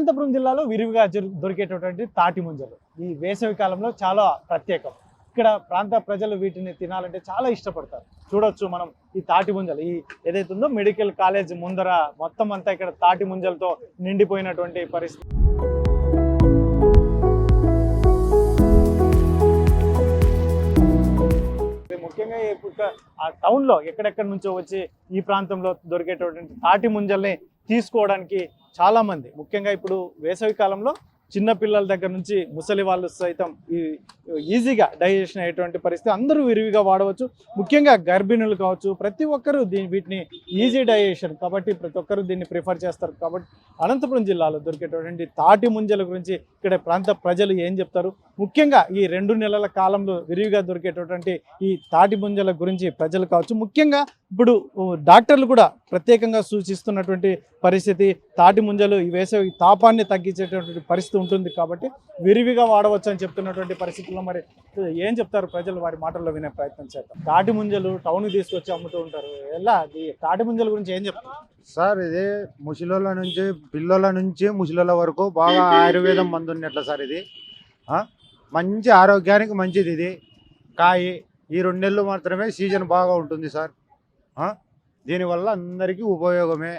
అనంతపురం జిల్లాలో విరివిగా దొరికేటటువంటి తాటి ముంజలు ఈ వేసవి కాలంలో చాలా ప్రత్యేకం. ఇక్కడ ప్రాంత ప్రజలు వీటిని తినాలంటే చాలా ఇష్టపడతారు. చూడొచ్చు మనం ఈ తాటి ముంజలు, ఈ ఏదైతే ఉందో మెడికల్ కాలేజ్ ముందర మొత్తం అంతా ఇక్కడ తాటి ముంజలతో నిండిపోయినటువంటి పరిస్థితి. ముఖ్యంగా ఆ టౌన్లో ఎక్కడెక్కడి నుంచో వచ్చి ఈ ప్రాంతంలో దొరికేటటువంటి తాటి ముంజల్ని తీసుకోవడానికి చాలా మంది, ముఖ్యంగా ఇప్పుడు వేసవి కాలంలో చిన్న పిల్లల దగ్గర నుంచి ముసలి వాళ్ళు సైతం ఈజీగా డైజెషన్ అయ్యేటువంటి పరిస్థితి, అందరూ విరివిగా వాడవచ్చు. ముఖ్యంగా గర్భిణులు కావచ్చు, ప్రతి ఒక్కరూ వీటిని ఈజీ డైజెషన్ కాబట్టి ప్రతి ఒక్కరూ దీన్ని ప్రిఫర్ చేస్తారు. కాబట్టి అనంతపురం జిల్లాలో దొరికేటటువంటి తాటి ముంజల గురించి ఇక్కడ ప్రాంత ప్రజలు ఏం చెప్తారు, ముఖ్యంగా ఈ 2 నెలల కాలంలో విరివిగా దొరికేటటువంటి ఈ తాటి ముంజల గురించి ప్రజలు కావచ్చు, ముఖ్యంగా ఇప్పుడు డాక్టర్లు కూడా ప్రత్యేకంగా సూచిస్తున్నటువంటి పరిస్థితి, తాటి ముంజలు ఈ వేసవి తాపాన్ని తగ్గించేటటువంటి పరిస్థితి ఉంటుంది కాబట్టి విరివిగా వాడవచ్చు అని చెప్తున్నటువంటి పరిస్థితుల్లో మరి ఏం చెప్తారు ప్రజలు, వారి మాటల్లో వినే ప్రయత్నం చేద్దాం. తాటి ముంజలు టౌన్కి తీసుకొచ్చి అమ్ముతూ ఉంటారు, ఎలా ఈ తాటి ముంజల గురించి ఏం చెప్తారు సార్? ఇది ముసలోళ్ళ నుంచి పిల్లల నుంచి ముసలోళ్ళ వరకు బాగా ఆయుర్వేదం మందు ఉన్నట్ల సార్. ఇది మంచి ఆరోగ్యానికి మంచిది. ఇది కాయ ఈ 2 నెలలు మాత్రమే సీజన్ బాగా ఉంటుంది సార్. దీనివల్ల అందరికీ ఉపయోగమే.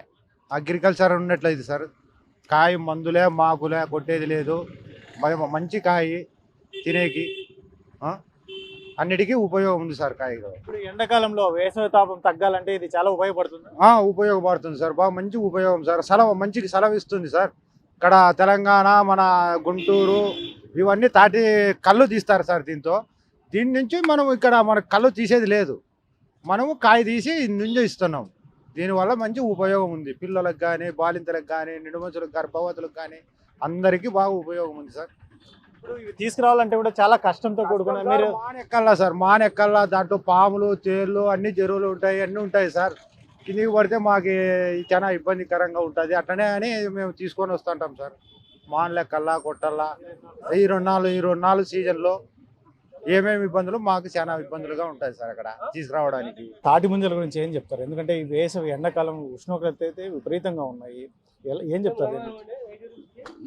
అగ్రికల్చర్ ఉన్నట్లయితే సార్, కాయ మందులే మాకులే కొట్టేది లేదు, మంచి కాయ తినేకి అన్నిటికీ ఉపయోగం ఉంది సార్. కాయలో ఇప్పుడు ఎండాకాలంలో వేసవి తాపం తగ్గాలంటే ఇది చాలా ఉపయోగపడుతుంది. ఉపయోగపడుతుంది సార్, బాగా మంచి ఉపయోగం సార్. మంచికి సెలవు ఇస్తుంది సార్. ఇక్కడ తెలంగాణ, మన గుంటూరు ఇవన్నీ తాటి కళ్ళు తీస్తారు సార్. దీని నుంచి మనం ఇక్కడ మన కళ్ళు తీసేది లేదు, మనము కాయ తీసి నుంచో ఇస్తున్నాం. దీనివల్ల మంచి ఉపయోగం ఉంది. పిల్లలకు కానీ, బాలింతలకు కానీ, నిడుమచులకు, గర్భవతులకు కానీ అందరికీ బాగా ఉపయోగం ఉంది సార్. ఇప్పుడు ఇవి తీసుకురావాలంటే కూడా చాలా కష్టంతో కూడుకున్న మీరు మానెక్కల్లా సార్, మానెక్కల్లా. దాంట్లో పాములు, తేళ్ళు, అన్ని చెరువులు ఉంటాయి, అన్నీ ఉంటాయి సార్. కిందికి పడితే మాకు చాలా ఇబ్బందికరంగా ఉంటుంది. అట్లనే అని మేము తీసుకొని వస్తుంటాం సార్. మానలెక్కల్లా, కొట్టల్లా. ఈ 2 నాలుగు సీజన్లో ఏమేమి ఇబ్బందులు మాకు చాలా ఇబ్బందులుగా ఉంటాయి సార్ అక్కడ తీసుకురావడానికి. తాటి ముంజల గురించి ఏం చెప్తారు? ఎందుకంటే ఈ వేసవి ఎండాకాలం ఉష్ణోగ్రత అయితే విపరీతంగా ఉన్నాయి, ఏం చెప్తారు?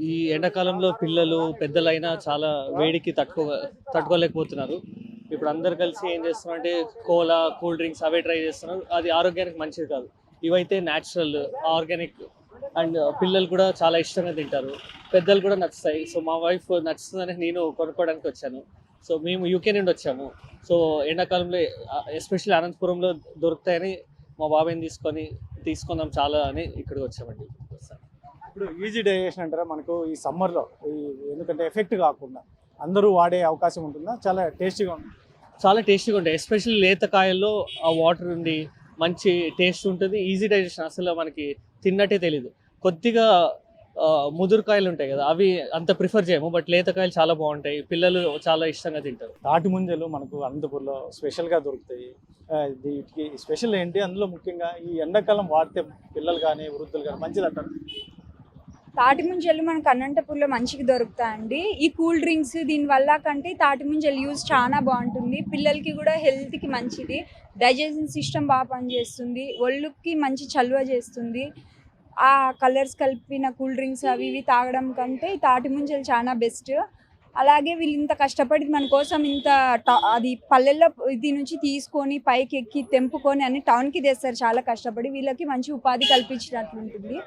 ఈ ఎండాకాలంలో పిల్లలు పెద్దలైనా చాలా వేడికి తట్టుకోలేకపోతున్నారు. ఇప్పుడు అందరు కలిసి ఏం చేస్తున్నారంటే కోలా, కూల్ డ్రింక్స్ అవే ట్రై చేస్తున్నారు. అది ఆరోగ్యానికి మంచిది కాదు. ఇవైతే న్యాచురల్, ఆర్గానిక్ అండ్ పిల్లలు కూడా చాలా ఇష్టంగా తింటారు, పెద్దలు కూడా నచ్చుతాయి. సో మా వైఫ్ నచ్చుతుందని నేను కొనుక్కోవడానికి వచ్చాను. సో మేము యూకే నుండి వచ్చాము. సో ఎండాకాలంలో ఎస్పెషల్లీ అనంతపురంలో దొరుకుతాయని మా బాబాయ్ని తీసుకుందాం చాలా అని ఇక్కడికి వచ్చామండి. ఇప్పుడు ఈజీ డైజెషన్ అంటారా మనకు ఈ సమ్మర్లో, ఎందుకంటే ఎఫెక్ట్ కాకుండా అందరూ వాడే అవకాశం ఉంటుందా? చాలా టేస్టీగా ఉంటుంది. చాలా టేస్టీగా ఉంటాయి. ఎస్పెషల్లీ లేత కాయల్లో ఆ వాటర్ ఉండి మంచి టేస్ట్ ఉంటుంది. ఈజీ డైజెషన్, అసలు మనకి తిన్నట్టే తెలీదు. కొద్దిగా ముదురుకాయలు ఉంటాయి కదా, అవి అంత ప్రిఫర్ చేయము, బట్ లేతకాయలు చాలా బాగుంటాయి, పిల్లలు చాలా ఇష్టంగా తింటారు. తాటి ముంజలు మనకు అనంతపూర్లో స్పెషల్గా దొరుకుతాయి. వీటికి స్పెషల్ ఏంటి? అందులో ముఖ్యంగా ఈ ఎండాకాలం వాడితే పిల్లలు కానీ వృద్ధులు కానీ మంచిది అంటారు. తాటి ముంజలు మనకు అనంతపూర్లో మంచిగా దొరుకుతాయండి. ఈ కూల్ డ్రింక్స్ దీనివల్ల కంటే తాటి ముంజలు యూజ్ చాలా బాగుంటుంది. పిల్లలకి కూడా హెల్త్కి మంచిది, డైజెషన్ సిస్టమ్ బాగా పనిచేస్తుంది, ఒళ్ళుకి మంచి చలువ చేస్తుంది. ఆ కలర్స్ కలిపిన కూల్ డ్రింక్స్ అవి ఇవి తాగడం కంటే తాటి ముంజలు చాలా బెస్ట్. అలాగే వీళ్ళు ఇంత కష్టపడి మన కోసం అది పల్లెల్లో ఇది నుంచి తీసుకొని పైకి ఎక్కి తెంపుకొని అన్ని టౌన్కి తెస్తారు చాలా కష్టపడి. వీళ్ళకి మంచి ఉపాధి కల్పించినట్లుంటుంది.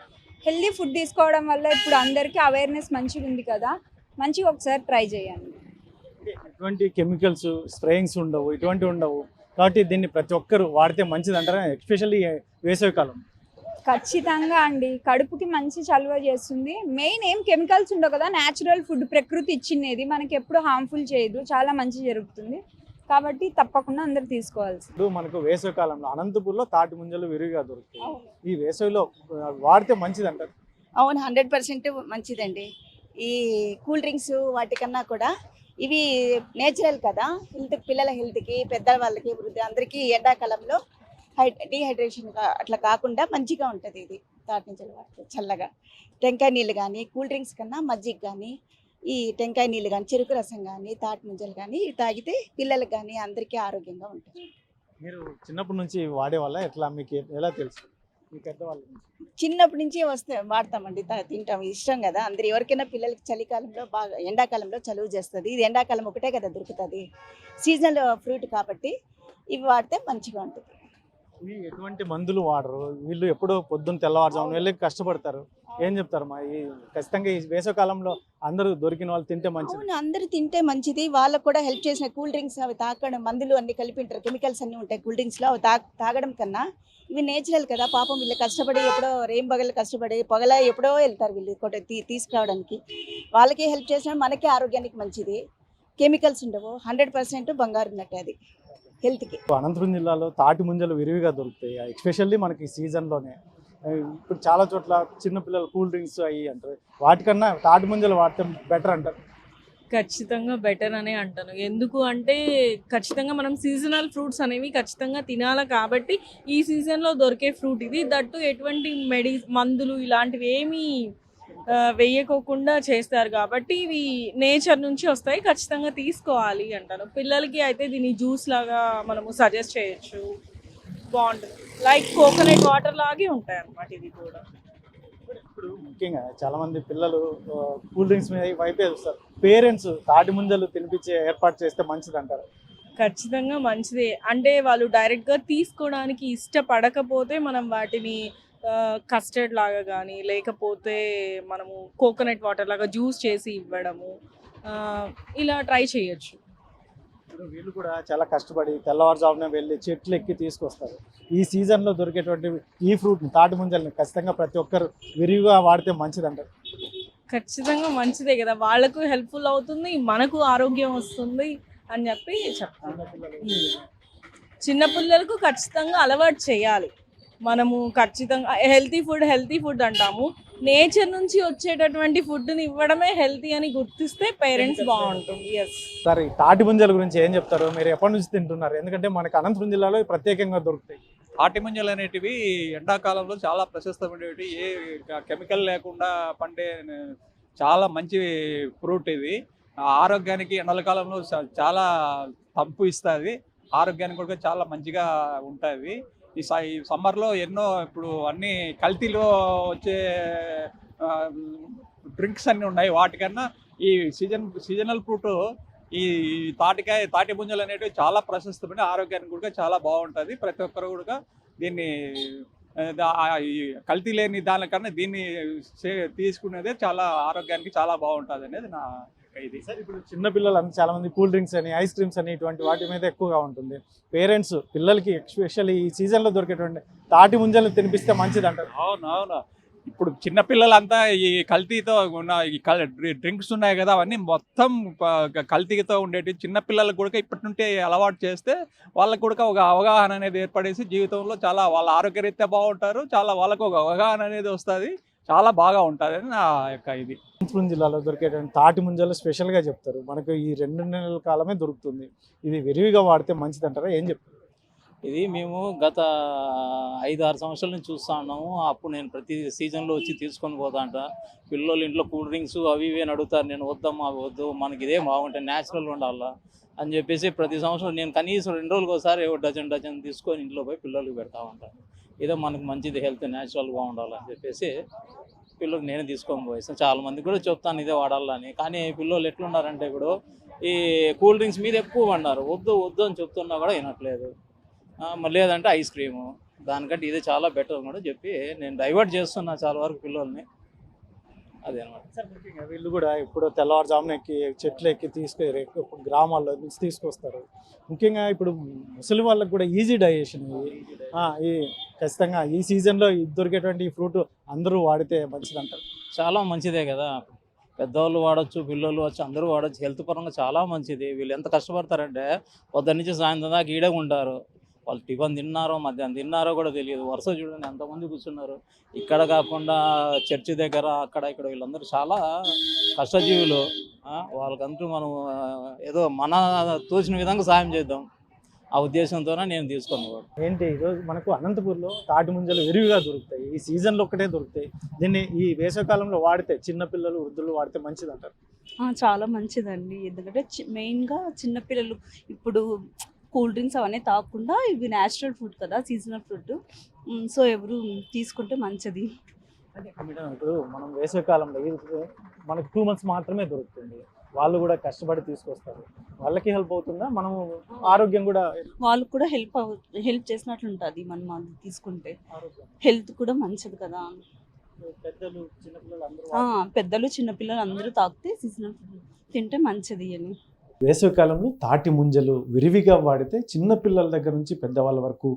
హెల్దీ ఫుడ్ తీసుకోవడం వల్ల ఇప్పుడు అందరికీ అవేర్నెస్ మంచిగా ఉంది కదా, మంచిగా ఒకసారి ట్రై చేయండి. ఎటువంటి కెమికల్స్ స్ప్రేయింగ్స్ ఉండవు, ఇటువంటివి ఉండవు కాబట్టి దీన్ని ప్రతి ఒక్కరు వాడితే మంచిది అంటారా, ఎస్పెషల్లీ వేసవి కాలం? ఖచ్చితంగా అండి, కడుపుకి మంచి చలువ చేస్తుంది. మెయిన్ ఏం కెమికల్స్ ఉండవు కదా, న్యాచురల్ ఫుడ్ ప్రకృతి ఇచ్చినది మనకి ఎప్పుడు హార్మ్ఫుల్ చేయదు, చాలా మంచి జరుగుతుంది. కాబట్టి తప్పకుండా అందరు తీసుకోవాల్సి. ఇప్పుడు మనకు వేసవి కాలంలో అనంతపూర్లో తాటి ముంజలు విరివిగా దొరుకుతాయి. ఈ వేసవిలో వాడితే మంచిది అంటారు? అవును, 100% మంచిదండి. ఈ కూల్ డ్రింక్స్ వాటికన్నా కూడా ఇవి నేచురల్ కదా, పిల్లల హెల్త్కి, పెద్దవాళ్ళకి, వృద్ధి అందరికీ ఎండాకాలంలో డీహైడ్రేషన్ అట్లా కాకుండా మంచిగా ఉంటుంది. ఇది తాటి ముంజలు వాడితే చల్లగా టెంకాయ నీళ్ళు కానీ, కూల్ డ్రింక్స్ కన్నా మజ్జిగ కానీ, ఈ టెంకాయ నీళ్ళు కానీ, చెరుకు రసం కానీ, తాటి ముంజలు కానీ తాగితే పిల్లలకు కానీ అందరికీ ఆరోగ్యంగా ఉంటుంది. మీరు చిన్నప్పటి నుంచి వాడే వల్ల ఎట్లా మీకు ఎలా తెలుసు? మీ పెద్దవాళ్ళ నుంచి? చిన్నప్పటి నుంచి వాడతామండి, తింటాం, ఇష్టం కదా అందరు. ఎవరికైనా పిల్లలకి చలికాలంలో బాగా, ఎండాకాలంలో చలువ చేస్తుంది. ఇది ఎండాకాలం ఒకటే కదా దొరుకుతుంది, సీజనల్ ఫ్రూట్ కాబట్టి ఇవి వాడితే మంచిగా ఉంటుంది. ఇవి ఎటువంటి మందులు వాడరు, వీళ్ళు ఎప్పుడో పొద్దున్న తెల్లవారుజామున వెళ్ళి కష్టపడతారు. ఏం చెప్తారు మా ఈ ఖచ్చితంగా ఈ వేసవికాలంలో అందరూ దొరికిన వాళ్ళు తింటే మంచిది? అవును, అందరూ తింటే మంచిది. వాళ్ళకు కూడా హెల్ప్ చేసిన కూల్ డ్రింక్స్ అవి తాగడం, మందులు అన్ని కలిపి ఉంటారు, కెమికల్స్ అన్ని ఉంటాయి కూల్ డ్రింక్స్లో, అవి తాగడం కన్నా ఇవి నేచురల్ కదా. పాపం వీళ్ళు కష్టపడి ఎప్పుడో రేంబగలు కష్టపడి పొగల ఎప్పుడో వెళ్తారు వీళ్ళు తీసుకురావడానికి. వాళ్ళకి హెల్ప్ చేసిన మనకి ఆరోగ్యానికి మంచిది, కెమికల్స్ ఉండవు, 100% బంగారు ఉన్నట్టు అది హెల్త్కి. అనంతపురం జిల్లాలో తాటి ముంజలు విరివిగా దొరుకుతాయి, ఎస్పెషల్లీ మనకి ఈ సీజన్లోనే. ఇప్పుడు చాలా చోట్ల చిన్నపిల్లలు కూల్ డ్రింక్స్ అయ్యి అంటారు, వాటికన్నా తాటి ముంజలు వాడితే బెటర్ అంటారు. ఖచ్చితంగా బెటర్ అనే అంటాను. ఎందుకు అంటే ఖచ్చితంగా మనం సీజనల్ ఫ్రూట్స్ అనేవి ఖచ్చితంగా తినాలి కాబట్టి ఈ సీజన్లో దొరికే ఫ్రూట్ ఇది. దట్టు ఎటువంటి మందులు ఇలాంటివి ఏమీ వేయకోకుండా చేస్తారు కాబట్టి ఇవి నేచర్ నుంచి వస్తాయి, ఖచ్చితంగా తీసుకోవాలి అంటాను. పిల్లలకి అయితే దీన్ని జ్యూస్ లాగా మనము సజెస్ట్ చేయొచ్చు, బాగుంటుంది. లైక్ కోకోనట్ వాటర్ లాగే ఉంటాయి అన్నమాట ఇది కూడా. ఇప్పుడు ముఖ్యంగా చాలా మంది పిల్లలు కూల్ డ్రింక్స్ మీద వైపే చూస్తారు, పేరెంట్స్ తాటి ముంజలు తినిపించే ఏర్పాటు చేస్తే మంచిది అంటారు. ఖచ్చితంగా మంచిదే. అంటే వాళ్ళు డైరెక్ట్గా తీసుకోవడానికి ఇష్టపడకపోతే మనం వాటిని కస్టర్డ్ లాగా కానీ లేకపోతే మనము కోకోనట్ వాటర్ లాగా జ్యూస్ చేసి ఇవ్వడము, ఇలా ట్రై చేయొచ్చు. ఇప్పుడు వీళ్ళు కూడా చాలా కష్టపడి తెల్లవారుజామున వెళ్ళి చెట్లు ఎక్కి తీసుకొస్తారు. ఈ సీజన్లో దొరికేటువంటి ఈ ఫ్రూట్ని, తాటి ముంజల్ని ఖచ్చితంగా ప్రతి ఒక్కరు విరివిగా వాడితే మంచిది అంటారు. ఖచ్చితంగా మంచిదే కదా, వాళ్ళకు హెల్ప్ఫుల్ అవుతుంది, మనకు ఆరోగ్యం వస్తుంది అని చెప్పి చెప్తాను. చిన్నపిల్లలకు ఖచ్చితంగా అలవాటు చేయాలి. మనము ఖచ్చితంగా హెల్తీ ఫుడ్ అంటాము, నేచర్ నుంచి వచ్చేటటువంటి ఫుడ్ని ఇవ్వడమే హెల్తీ అని గుర్తిస్తే పేరెంట్స్ బాగుంటుంది. ఎస్. సరే, తాటి ముంజల గురించి ఏం చెప్తారు? మీరు ఎప్పటి నుంచి తింటున్నారు? ఎందుకంటే మనకు అనంతపురం జిల్లాలో ప్రత్యేకంగా దొరుకుతాయి. తాటి ముంజలు అనేటివి ఎండాకాలంలో చాలా ప్రశస్తమైనవి, ఏ కెమికల్ లేకుండా పండే చాలా మంచి ఫ్రూట్ ఇది. ఆరోగ్యానికి ఎండల కాలంలో చాలా తంపు ఇస్తుంది, ఆరోగ్యానికి కూడా చాలా మంచిగా ఉంటుంది. ఈ సమ్మర్లో ఎన్నో ఇప్పుడు అన్ని కల్తీలో వచ్చే డ్రింక్స్ అన్నీ ఉన్నాయి, వాటికన్నా ఈ సీజనల్ ఫ్రూట్ ఈ తాటి ముంజలు అనేటివి చాలా ప్రశస్తమైన, ఆరోగ్యానికి కూడా చాలా బాగుంటుంది. ప్రతి ఒక్కరు కూడా దీన్ని కల్తీ లేని దానికన్నా దీన్ని తీసుకునేదే చాలా ఆరోగ్యానికి చాలా బాగుంటుంది అనేది నా ఇది. సార్, ఇప్పుడు చిన్నపిల్లలు చాలా మంది కూల్ డ్రింక్స్ అని, ఐస్ క్రీమ్స్ అని ఇటువంటి వాటి మీద ఎక్కువగా ఉంటుంది. పేరెంట్స్ పిల్లలకి ఎస్పెషల్లీ ఈ సీజన్లో దొరికేటువంటి తాటి ముంజలు తినిపిస్తే మంచిది అంటారు. అవునవును, ఇప్పుడు చిన్నపిల్లలంతా ఈ కల్తీతో ఉన్న ఈ డ్రింక్స్ ఉన్నాయి కదా, అవన్నీ మొత్తం కల్తీతో ఉండేవి. చిన్నపిల్లలకు కూడా ఇప్పటి నుండి అలవాటు చేస్తే వాళ్ళకు కూడా ఒక అవగాహన అనేది ఏర్పడేసి జీవితంలో చాలా వాళ్ళ ఆరోగ్యరీత్యా బాగుంటారు, చాలా వాళ్ళకు ఒక అవగాహన అనేది వస్తుంది, చాలా బాగా ఉంటుంది అని నా యొక్క ఇది. అనంతపురం జిల్లాలో దొరికేటువంటి తాటి ముంజలు స్పెషల్గా చెప్తారు, మనకు ఈ 2 నెలల కాలమే దొరుకుతుంది, ఇది విరివిగా వాడితే మంచిది అంటారా? ఏం చెప్తారు? ఇది మేము గత 5-6 సంవత్సరాల నుంచి చూస్తూ ఉన్నాము. అప్పుడు నేను ప్రతి సీజన్లో వచ్చి తీసుకొని పోతాంట. పిల్లలు ఇంట్లో కూల్ డ్రింక్స్ అవి ఇవి అని అడుగుతారు, నేను వద్దమ్మా వద్దు, మనకి ఇదే బాగుంటాయి, న్యాచురల్ ఉండాలా అని చెప్పేసి ప్రతి సంవత్సరం నేను కనీసం 2 రోజులకు ఒకసారి డజన్ తీసుకొని ఇంట్లో పోయి పిల్లలకి పెడతా ఉంటాను. ఏదో మనకు మంచిది, హెల్త్ న్యాచురల్గా ఉండాలని చెప్పేసి పిల్లలు నేను తీసుకొని పోయిస్తాను. చాలామంది కూడా చెప్తాను ఇదే వాడాలని. కానీ పిల్లలు ఎట్లున్నారంటే ఇప్పుడు ఈ కూల్ డ్రింక్స్ మీద ఎక్కువ పడినారు, వద్దు వద్దు అని చెప్తున్నా కూడా వినట్లేదు. లేదంటే ఐస్ క్రీము, దానికంటే ఇదే చాలా బెటర్ కూడా చెప్పి నేను డైవర్ట్ చేస్తున్నా చాలా వరకు పిల్లల్ని. అదే అనమాట. సార్, ముఖ్యంగా వీళ్ళు కూడా ఇప్పుడు తెల్లవారుజామున ఎక్కి చెట్లు ఎక్కి గ్రామాల్లో నుంచి తీసుకొస్తారు. ముఖ్యంగా ఇప్పుడు ముసలి వాళ్ళకి కూడా ఈజీ డైజెషన్ ఈ ఖచ్చితంగా ఈ సీజన్లో దొరికేటువంటి ఈ ఫ్రూట్ అందరూ వాడితే మంచిది అంటారు. చాలా మంచిదే కదా, పెద్దవాళ్ళు వాడచ్చు, పిల్లలు వచ్చి అందరూ వాడచ్చు, హెల్త్ పరంగా చాలా మంచిది. వీళ్ళు ఎంత కష్టపడతారంటే పొద్దున్న నుంచి సాయంత్రం దాకా ఈడే ఉంటారు. వాళ్ళు టిఫిన్ తిన్నారో మధ్యాహ్నం తిన్నారో కూడా తెలియదు. వరుస చూడండి ఎంతమంది కూర్చున్నారు. ఇక్కడ కాకుండా చర్చి దగ్గర అక్కడ ఇక్కడ వీళ్ళందరూ చాలా కష్టజీవులు. వాళ్ళకంటూ మనం ఏదో మన తోచిన విధంగా సాయం చేద్దాం, ఆ ఉద్దేశంతోనే నేను తీసుకొని పోవడం. ఏంటి ఈరోజు మనకు అనంతపూర్లో తాటి ముంజలు విరివిగా దొరుకుతాయి, ఈ సీజన్లో ఒక్కటే దొరుకుతాయి. దీన్ని ఈ వేసవికాలంలో వాడితే చిన్నపిల్లలు వృద్ధులు వాడితే మంచిది అంటారు. చాలా మంచిదండి. ఎందుకంటే మెయిన్గా చిన్నపిల్లలు ఇప్పుడు కూల్ డ్రింక్స్ అవన్నీ తాగకుండా ఇవి న్యాచురల్ ఫ్రూట్ కదా, సీజనల్ ఫ్రూట్. సో ఎవరు తీసుకుంటే మంచిది. అంటే మేడం ఇప్పుడు మనం వేసవికాలంలో ఇది మనకు 2 months మాత్రమే దొరుకుతుంది. వాళ్ళు కూడా కష్టపడి తీసుకొస్తారు. వాళ్ళకి హెల్ప్ అవుతుందా? మనం ఆరోగ్యం కూడా వాళ్ళకు కూడా హెల్ప్ చేసినట్లు ఉంటుంది మనం అది తీసుకుంటే. ఆరోగ్యం హెల్త్ కూడా మంచిది కదా. పెద్దలు చిన్నపిల్లలు అందరూ పెద్దలు చిన్నపిల్లలు అందరూ తాగితే సీజనల్ ఫ్రూట్ తింటే మంచిది అని. వేసవికాలంలో తాటి ముంజలు విరివిగా వాడితే చిన్న పిల్లల దగ్గర నుంచి పెద్దవాళ్ళ వరకు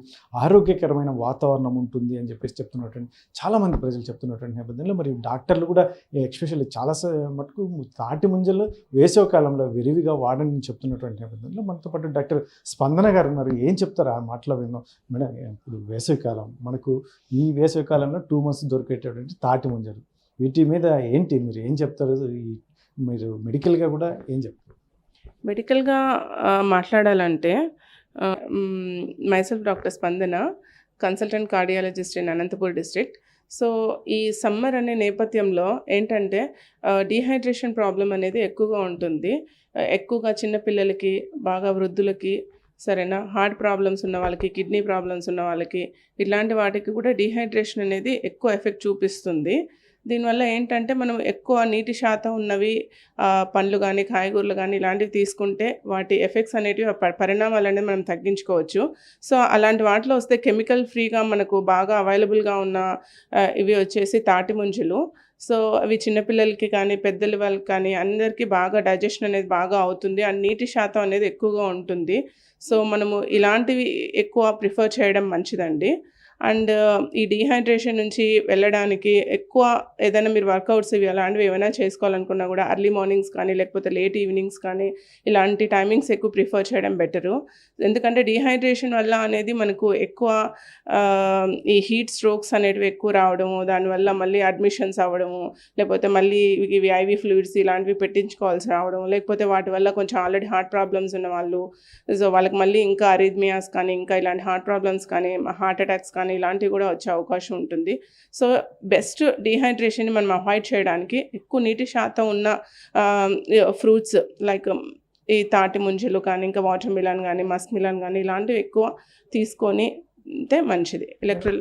ఆరోగ్యకరమైన వాతావరణం ఉంటుంది అని చెప్పేసి చెప్తున్నటువంటి చాలామంది ప్రజలు చెప్తున్నటువంటి నేపథ్యంలో మరి డాక్టర్లు కూడా ఎస్పెషల్లీ చాలా మటుకు తాటి ముంజలు వేసవికాలంలో విరివిగా వాడని చెప్తున్నటువంటి నేపథ్యంలో మనతో పాటు డాక్టర్ స్పందన గారు ఉన్నారు. ఏం చెప్తారు ఆ మాటలో విందాం. మేడం, ఇప్పుడు వేసవికాలం మనకు ఈ వేసవికాలంలో 2 months దొరికేటటువంటి తాటి ముంజలు వీటి మీద ఏంటి మీరు ఏం చెప్తారు? మీరు మెడికల్గా కూడా ఏం చెప్తారు? మెడికల్గా మాట్లాడాలంటే మైసెల్ఫ్ డాక్టర్ స్పందన, consultant cardiologist in Anantapur district. So ఈ సమ్మర్ అనే నేపథ్యంలో ఏంటంటే డీహైడ్రేషన్ ప్రాబ్లం అనేది ఎక్కువగా ఉంటుంది. ఎక్కువగా చిన్నపిల్లలకి, బాగా వృద్ధులకి, సరేనా, హార్ట్ ప్రాబ్లమ్స్ ఉన్న వాళ్ళకి, కిడ్నీ ప్రాబ్లమ్స్ ఉన్న వాళ్ళకి, ఇట్లాంటి వాటికి కూడా డీహైడ్రేషన్ అనేది ఎక్కువ ఎఫెక్ట్ చూపిస్తుంది. దీనివల్ల ఏంటంటే మనం ఎక్కువ నీటి శాతం ఉన్నవి పండ్లు కానీ, కాయగూరలు కానీ ఇలాంటివి తీసుకుంటే వాటి ఎఫెక్ట్స్ అనేటివి, పరిణామాలు అనేది మనం తగ్గించుకోవచ్చు. సో అలాంటి వాటిలో వస్తే కెమికల్ ఫ్రీగా మనకు బాగా అవైలబుల్గా ఉన్న ఇవి వచ్చేసి తాటి ముంజలు. సో అవి చిన్నపిల్లలకి కానీ, పెద్దల వాళ్ళకి కానీ అందరికీ బాగా డైజెషన్ అనేది బాగా అవుతుంది. అండ్ నీటి శాతం అనేది ఎక్కువగా ఉంటుంది. సో మనము ఇలాంటివి ఎక్కువ ప్రిఫర్ చేయడం మంచిదండి. అండ్ ఈ డీహైడ్రేషన్ నుంచి వెళ్ళడానికి ఎక్కువ ఏదైనా మీరు వర్కౌట్స్ ఇవి అలాంటివి ఏమైనా చేసుకోవాలనుకున్నా కూడా ఎర్లీ మార్నింగ్స్ కానీ, లేకపోతే లేట్ ఈవినింగ్స్ కానీ, ఇలాంటి టైమింగ్స్ ఎక్కువ ప్రిఫర్ చేయడం బెటరు. ఎందుకంటే డీహైడ్రేషన్ వల్ల అనేది మనకు ఎక్కువ ఈ హీట్ స్ట్రోక్స్ అనేటివి ఎక్కువ రావడము, దానివల్ల మళ్ళీ అడ్మిషన్స్ అవ్వడము, లేకపోతే మళ్ళీ ఇవి ఐవీ ఫ్లూయిడ్స్ ఇలాంటివి పెట్టించుకోవాల్సి రావడం, లేకపోతే వాటి వల్ల కొంచెం ఆల్రెడీ హార్ట్ ప్రాబ్లమ్స్ ఉన్న వాళ్ళు, సో వాళ్ళకి మళ్ళీ ఇంకా అరిథ్మియాస్ కానీ, ఇంకా ఇలాంటి హార్ట్ ప్రాబ్లమ్స్ కానీ, హార్ట్ అటాక్స్ కానీ ఇలాంటివి కూడా వచ్చే అవకాశం ఉంటుంది. సో బెస్ట్ డీహైడ్రేషన్ మనం అవాయిడ్ చేయడానికి ఎక్కువ నీటి శాతం ఉన్న ఫ్రూట్స్ లైక్ ఈ తాటి ముంజలు కానీ, ఇంకా వాటర్ మిలన్ కానీ, మస్క్ మిలన్ కానీ ఇలాంటివి ఎక్కువ తీసుకొని అంటే మంచిది. ఇప్పుడు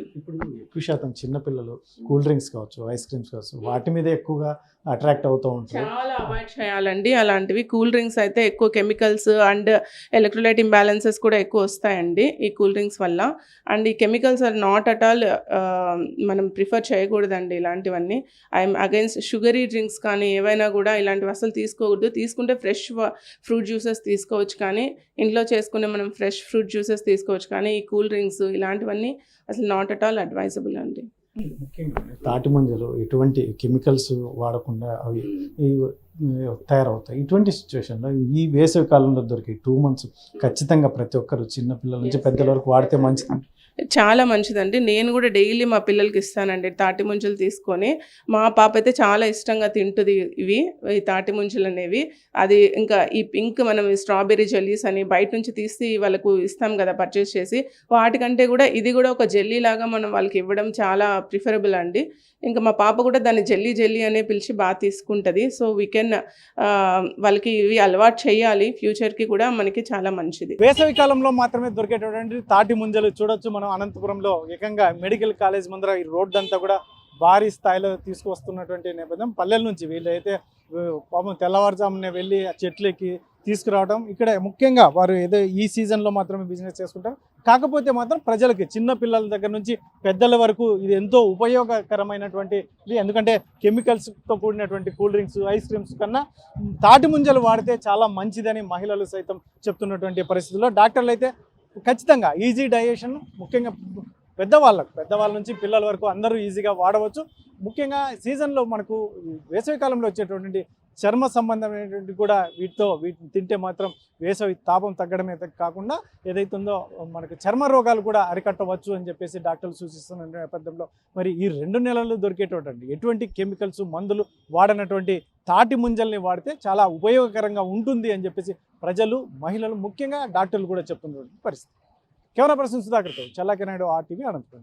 ఎక్కువ శాతం చిన్నపిల్లలు కూల్ డ్రింక్స్ కావచ్చు, ఐస్ క్రీమ్స్ కావచ్చు, వాటి మీద ఎక్కువగా అట్రాక్ట్ అవుతూ ఉంటారు. చాలా అవాయిడ్ చేయాలండి అలాంటివి. కూల్ డ్రింక్స్ అయితే ఎక్కువ కెమికల్స్ అండ్ ఎలక్ట్రోలైట్ ఇంబ్యాలెన్సెస్ కూడా ఎక్కువ వస్తాయండి ఈ కూల్ డ్రింక్స్ వల్ల. అండ్ ఈ chemicals are not at all మనం ప్రిఫర్ చేయకూడదండి ఇలాంటివన్నీ. ఐఎమ్ అగైన్స్ షుగరీ డ్రింక్స్ కానీ ఏవైనా కూడా ఇలాంటివి అసలు తీసుకోకూడదు. తీసుకుంటే ఫ్రెష్ ఫ్రూట్ జ్యూసెస్ తీసుకోవచ్చు, కానీ ఇంట్లో చేసుకునే మనం ఫ్రెష్ ఫ్రూట్ జ్యూసెస్ తీసుకోవచ్చు, కానీ ఈ కూల్ డ్రింక్స్ ఇలాంటివన్నీ అసలు నాట్ అట్ ఆల్ అడ్వైజబుల్ అండి. ముఖ్యంగా తాటి ముంజలు ఎటువంటి కెమికల్స్ వాడకుండా అవి తయారవుతాయి. ఇటువంటి సిచ్యువేషన్లో ఈ వేసవి కాలంలో దొరికే 2 months ఖచ్చితంగా ప్రతి ఒక్కరు చిన్నపిల్లల నుంచి పెద్దల వరకు వాడితే మంచిది. చాలా మంచిదండి. నేను కూడా డైలీ మా పిల్లలకి ఇస్తానండి తాటి ముంజలు తీసుకొని. మా పాప అయితే చాలా ఇష్టంగా తింటుంది ఈ తాటి ముంజలు అనేవి. అది ఇంకా ఈ పింక్ మనం స్ట్రాబెర్రీ జెల్లీస్ అని బయట నుంచి తీసి వాళ్ళకు ఇస్తాం కదా పర్చేస్ చేసి, వాటికంటే కూడా ఇది కూడా ఒక జెల్లీ లాగా మనం వాళ్ళకి ఇవ్వడం చాలా ప్రిఫరబుల్ అండి. ఇంకా మా పాప కూడా దాన్ని జెల్లీ అనే పిలిచి బాగా తీసుకుంటుంది. సో వీ కెన్ వాళ్ళకి ఇవి అలవాటు చేయాలి, ఫ్యూచర్కి కూడా మనకి చాలా మంచిది. వేసవి కాలంలో మాత్రమే దొరికేటటువంటి తాటి ముంజలు చూడొచ్చు మనం అనంతపురంలో. ఏకంగా మెడికల్ కాలేజ్ ముందర ఈ రోడ్డు అంతా కూడా భారీ స్థాయిలో తీసుకొస్తున్నటువంటి నేపథ్యం. పల్లెల నుంచి వీళ్ళైతే పాపం తెల్లవారుజామునే వెళ్ళి ఆ చెట్లకి తీసుకురావడం. ఇక్కడ ముఖ్యంగా వారు ఏదో ఈ సీజన్లో మాత్రమే బిజినెస్ చేసుకుంటారు. కాకపోతే మాత్రం ప్రజలకి, చిన్న పిల్లల దగ్గర నుంచి పెద్దల వరకు ఇది ఎంతో ఉపయోగకరమైనటువంటి ఇది. ఎందుకంటే కెమికల్స్తో కూడినటువంటి కూల్ డ్రింక్స్, ఐస్ క్రీమ్స్ కన్నా తాటి ముంజలు వాడితే చాలా మంచిదని మహిళలు సైతం చెప్తున్నటువంటి పరిస్థితుల్లో డాక్టర్లు అయితే ఖచ్చితంగా ఈజీ డైజెషన్, ముఖ్యంగా పెద్దవాళ్ళ నుంచి పిల్లల వరకు అందరూ ఈజీగా వాడవచ్చు. ముఖ్యంగా సీజన్లో మనకు వేసవికాలంలో వచ్చేటువంటి చర్మ సంబంధమైనటువంటి కూడా వీటిని తింటే మాత్రం వేసవి తాపం తగ్గడమే కాకుండా ఏదైతుందో మనకు చర్మ రోగాలు కూడా అరికట్టవచ్చు అని చెప్పేసి డాక్టర్లు సూచిస్తున్న నేపథ్యంలో మరి ఈ 2 నెలలు దొరికేటటువంటి ఎటువంటి కెమికల్స్, మందులు వాడనటువంటి తాటి ముంజల్ని వాడితే చాలా ఉపయోగకరంగా ఉంటుంది అని చెప్పేసి ప్రజలు, మహిళలు, ముఖ్యంగా డాక్టర్లు కూడా చెప్తున్నటువంటి పరిస్థితి. కెమెరా పర్సన్ సుధాకర్తో చల్లాకి నాయుడు, RTV, అనంతపురం.